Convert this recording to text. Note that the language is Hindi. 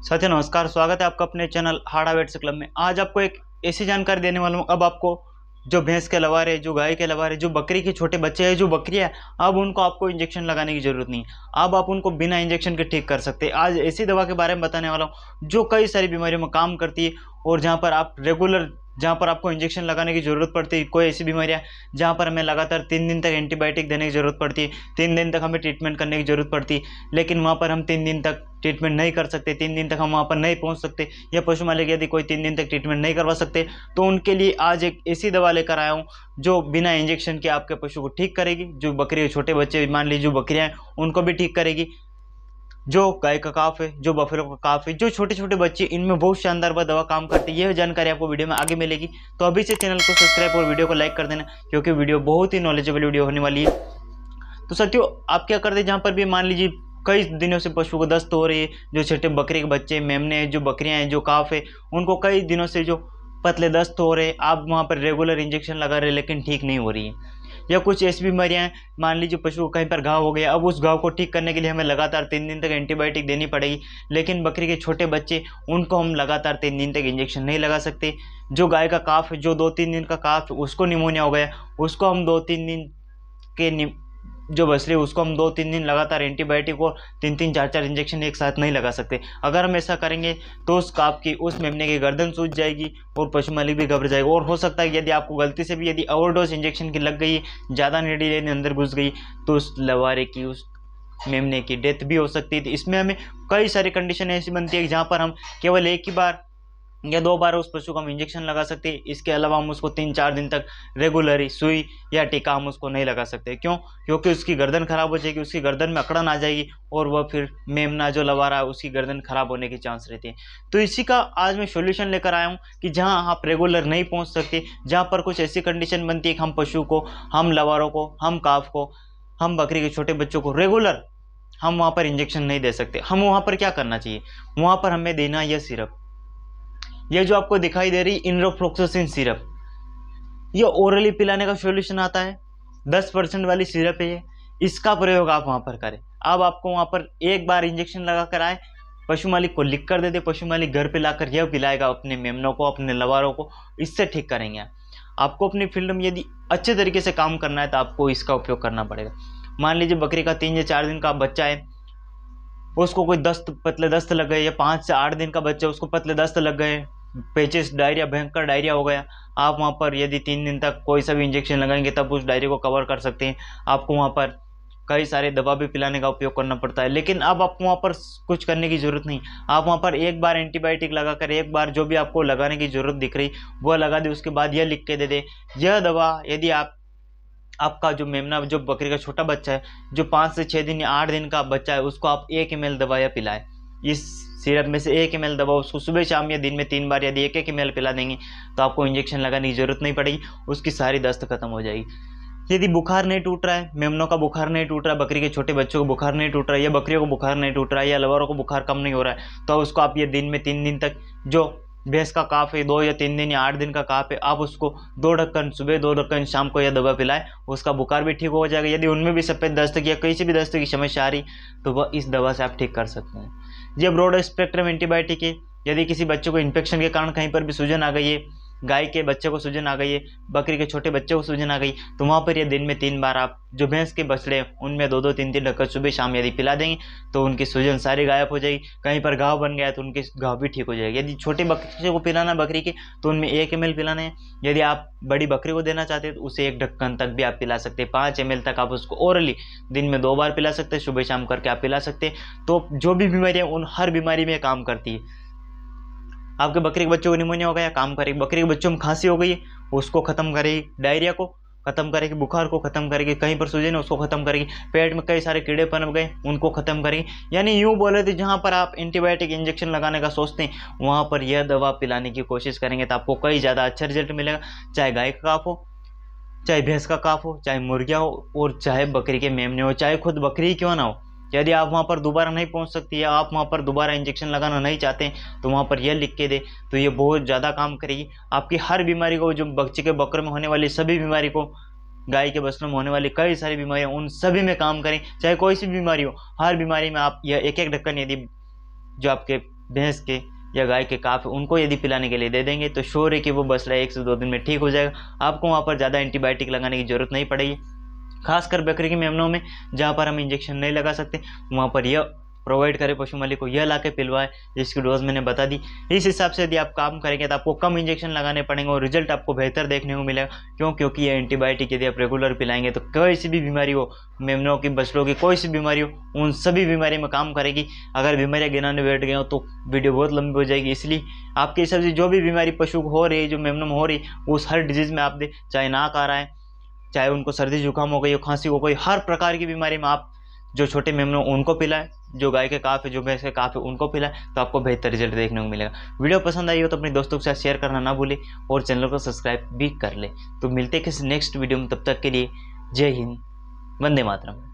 साथियों नमस्कार, स्वागत है आपका अपने चैनल हाड़ा वेट्स क्लब में। आज आपको एक ऐसी जानकारी देने वाला हूँ। अब आपको जो भैंस के लवारे, जो गाय के लवारे, जो बकरी के छोटे बच्चे हैं, जो बकरियां हैं, अब उनको आपको इंजेक्शन लगाने की जरूरत नहीं। अब आप उनको बिना इंजेक्शन के ठीक कर सकते हैं। आज ऐसी दवा के बारे में बताने वाला हूँ जो कई सारी बीमारियों में काम करती है और जहाँ पर आप रेगुलर, जहाँ पर आपको इंजेक्शन लगाने की जरूरत पड़ती है। कोई ऐसी बीमारियां जहाँ पर हमें लगातार 3 दिन तक एंटीबायोटिक देने की जरूरत पड़ती है, 3 दिन तक हमें ट्रीटमेंट करने की जरूरत पड़ती है, लेकिन वहाँ पर हम 3 दिन तक ट्रीटमेंट नहीं कर सकते, 3 दिन तक हम वहाँ पर नहीं पहुँच सकते, या पशु मालिक यदि कोई 3 दिन तक ट्रीटमेंट नहीं करवा सकते, तो उनके लिए आज एक ऐसी दवा लेकर आया हूँ जो बिना इंजेक्शन के आपके पशु को ठीक करेगी। जो बकरी के छोटे बच्चे, मान लीजिए जो बकरियाँ हैं, उनको भी ठीक करेगी। जो गाय का काफ है, जो बफेलो का काफ है, जो छोटे छोटे बच्चे, इनमें बहुत शानदार वह दवा काम करती है। यह जानकारी आपको वीडियो में आगे मिलेगी। तो अभी से चैनल को सब्सक्राइब और वीडियो को लाइक कर देना, क्योंकि वीडियो बहुत ही नॉलेजेबल वीडियो होने वाली है। तो साथियों, आप क्या करते हैं, जहाँ पर भी मान लीजिए कई दिनों से पशु को दस्त हो रही है, जो छोटे बकरी के बच्चे, मेमने, जो बकरियां हैं, जो काफ है, उनको कई दिनों से जो पतले दस्त हो रहे हैं, आप वहाँ पर रेगुलर इंजेक्शन लगा रहे हैं लेकिन ठीक नहीं हो रही है। या कुछ ऐसी बीमारियां हैं, मान लीजिए पशु को कहीं पर घाव हो गया, अब उस घाव को ठीक करने के लिए हमें लगातार 3 दिन तक एंटीबायोटिक देनी पड़ेगी, लेकिन बकरी के छोटे बच्चे, उनको हम लगातार 3 दिन तक इंजेक्शन नहीं लगा सकते। जो गाय का काफ है, जो 2-3 दिन का काफ, उसको निमोनिया हो गया, उसको हम 2-3 दिन के जो बछड़े, उसको हम 2-3 दिन लगातार एंटीबायोटिक और 3-3, 4-4 इंजेक्शन एक साथ नहीं लगा सकते। अगर हम ऐसा करेंगे तो उस काफ की, उस मेमने की गर्दन सूज जाएगी और पशु मालिक भी घबरा जाएगा। और हो सकता है यदि आपको गलती से भी यदि ओवरडोज इंजेक्शन की लग गई, ज़्यादा नेडी लेने अंदर घुस गई, तो उस लवारे की, उस मेमने की डेथ भी हो सकती है। तो इसमें हमें कई सारी कंडीशन ऐसी बनती है जहाँ पर हम केवल एक ही बार या 2 बार उस पशु को हम इंजेक्शन लगा सकते हैं। इसके अलावा हम उसको 3-4 दिन तक रेगुलरी सुई या टीका हम उसको नहीं लगा सकते। क्यों? क्योंकि उसकी गर्दन खराब हो जाएगी, उसकी गर्दन में अकड़न आ जाएगी और वह फिर मेमना जो लवारा है, उसकी गर्दन खराब होने के चांस रहते हैं। तो इसी का आज मैं सॉल्यूशन लेकर आया हूँ कि जहाँ आप रेगुलर नहीं पहुँच सकते, जहाँ पर कुछ ऐसी कंडीशन बनती है कि हम पशु को, हम लवारों को, हम काफ को, हम बकरी के छोटे बच्चों को रेगुलर हम वहाँ पर इंजेक्शन नहीं दे सकते। हम वहाँ पर क्या करना चाहिए? वहाँ पर हमें देना यह सिरप, ये जो आपको दिखाई दे रही इनरोफ्लोक्सासिन सिरप, ये ओरली पिलाने का सॉल्यूशन आता है। 10% वाली सिरप है ये। इसका प्रयोग आप वहाँ पर करें। अब आपको वहाँ पर एक बार इंजेक्शन लगा कर आए, पशु मालिक को लिख कर दे दे, पशु मालिक घर पे लाकर यह पिलाएगा अपने मेमनों को, अपने लवारों को। इससे ठीक करेंगे। आपको अपनी फील्ड में यदि अच्छे तरीके से काम करना है तो आपको इसका उपयोग करना पड़ेगा। मान लीजिए बकरी का 3 या 4 दिन का बच्चा है, उसको कोई दस्त, पतले दस्त लग गए, या 5 से 8 दिन का बच्चा, उसको पतले दस्त लग गए, पेचिस डायरिया, भयंकर डायरिया हो गया, आप वहाँ पर यदि 3 दिन तक कोई सा भी इंजेक्शन लगाएंगे तब उस डायरिया को कवर कर सकते हैं। आपको वहाँ पर कई सारे दवा भी पिलाने का उपयोग करना पड़ता है, लेकिन अब आपको वहाँ पर कुछ करने की ज़रूरत नहीं। आप वहाँ पर एक बार एंटीबायोटिक लगाकर, एक बार जो भी आपको लगाने की ज़रूरत दिख रही वह लगा दे। उसके बाद यह लिख के दे दे, यह दवा यदि आपका जो मेमना, जो बकरी का छोटा बच्चा है, जो 5 से 6 दिन या 8 दिन का बच्चा है, उसको आप 1 ml दवा या पिलाएं। इस सिरप में से 1 ml दवा उसको सुबह शाम या दिन में 3 बार यदि 1-1 ml पिला देंगे तो आपको इंजेक्शन लगाने की जरूरत नहीं पड़ेगी, उसकी सारी दस्त खत्म हो जाएगी। यदि बुखार नहीं टूट रहा है, मेमनों का बुखार नहीं टूट रहा है, बकरी के छोटे बच्चों को बुखार नहीं टूट रहा है, या बकरियों को बुखार नहीं टूट रहा है, या लवारों को बुखार कम नहीं हो रहा है, तो उसको आप ये दिन में 3 दिन तक, जो भैंस का काफ है 2 या 3 दिन या 8 दिन का काफ है, आप उसको 2 ढक्कन सुबह, 2 ढक्कन शाम को यह दवा पिलाएं, उसका बुखार भी ठीक हो जाएगा। यदि उनमें भी सफ़ेद दस्त या किसी भी दस्त की समस्या आ रही तो वह इस दवा से आप ठीक कर सकते हैं। ये ब्रॉड स्पेक्ट्रम एंटीबायोटिक है। यदि किसी बच्चे को इन्फेक्शन के कारण कहीं पर भी सूजन आ गई है, गाय के बच्चे को सूजन आ गई है, बकरी के छोटे बच्चे को सूजन आ गई, तो वहाँ पर ये दिन में 3 बार आप जो भैंस के बछड़े हैं उनमें 2-2, 3-3 ढक्कन सुबह शाम यदि पिला देंगे तो उनकी सूजन सारी गायब हो जाएगी। कहीं पर घाव बन गया है तो उनके घाव भी ठीक हो जाएगी। यदि छोटे बच्चे को पिलाना बकरी के, तो उनमें 1 ml पिलाना है। यदि आप बड़ी बकरी को देना चाहते हैं तो उसे 1 ढक्कन तक भी आप पिला सकते हैं। 5 ml तक आप उसको ओरली दिन में 2 बार पिला सकते हैं, सुबह शाम करके आप पिला सकते हैं। तो जो भी बीमारी है, उन हर बीमारी में काम करती है। आपके बकरी के बच्चों को निमोनिया हो गया, काम करेगी। बकरी के बच्चों में खांसी हो गई, उसको खत्म करेगी। डायरिया को खत्म करेगी, बुखार को खत्म करेगी, कहीं पर सूजन है उसको खत्म करेगी, पेट में कई सारे कीड़े पनप गए उनको खत्म करेगी। यानी यूँ बोले तो जहाँ पर आप एंटीबायोटिक इंजेक्शन लगाने का सोचते हैं, वहाँ पर यह दवा पिलाने की कोशिश करेंगे तो आपको कई ज़्यादा अच्छा रिजल्ट मिलेगा। चाहे गाय का काफ हो, चाहे भैंस का काफ हो, चाहे मुर्गिया हो, और चाहे बकरी के मेमने हो, चाहे खुद बकरी क्यों ना हो। यदि आप वहाँ पर दोबारा नहीं पहुँच सकती, या आप वहाँ पर दोबारा इंजेक्शन लगाना नहीं चाहते हैं, तो वहाँ पर यह लिख के दे तो ये बहुत ज़्यादा काम करेगी। आपकी हर बीमारी को, जो बच्चे के बकरे में होने वाली सभी बीमारी को, गाय के बछड़ों में होने वाली कई सारी बीमारियाँ, उन सभी में काम करें। चाहे कोई सी बीमारी हो, हर बीमारी में आप यह 1-1 ढक्कन, यदि जो आपके भैंस के या गाय के काफ उनको यदि पिलाने के लिए दे देंगे तो श्योर है कि वो बस 1 से 2 दिन में ठीक हो जाएगा। आपको वहाँ पर ज़्यादा एंटीबायोटिक लगाने की ज़रूरत नहीं पड़ेगी। खासकर बकरी के मेमनों में जहाँ पर हम इंजेक्शन नहीं लगा सकते वहाँ पर यह प्रोवाइड करें, पशु मालिक को यह ला के पिलवाए जिसकी डोज मैंने बता दी। इस हिसाब से यदि आप काम करेंगे तो आपको कम इंजेक्शन लगाने पड़ेंगे और रिजल्ट आपको बेहतर देखने को मिलेगा। क्योंकि ये एंटीबायोटिक यदि आप रेगुलर पिलाएंगे तो कोई सी भी बीमारी हो, मेमनों की, बछड़ों की कोई सी बीमारी हो, उन सभी बीमारी में काम करेगी। अगर बीमारियाँ गिनाने बैठ गए हो तो वीडियो बहुत लंबी हो जाएगी, इसलिए आपके हिसाब से जो भी बीमारी पशु को हो रही है, जो मेमनों में हो रही है, उस हर डिजीज़ में आप दे, चाहे नाक आ रहा है, चाहे उनको सर्दी जुकाम हो गई हो, खांसी हो गई, हर प्रकार की बीमारी में आप जो छोटे मेमनों उनको पिलाएं, जो गाय के काफ है, जो भैंस के काफ है, उनको पिलाएं, तो आपको बेहतर रिजल्ट देखने को मिलेगा। वीडियो पसंद आई हो तो अपने दोस्तों के साथ शेयर करना ना भूलें और चैनल को सब्सक्राइब भी कर लें। तो मिलते हैं किसी नेक्स्ट वीडियो में, तब तक के लिए जय हिंद, वंदे मातरम।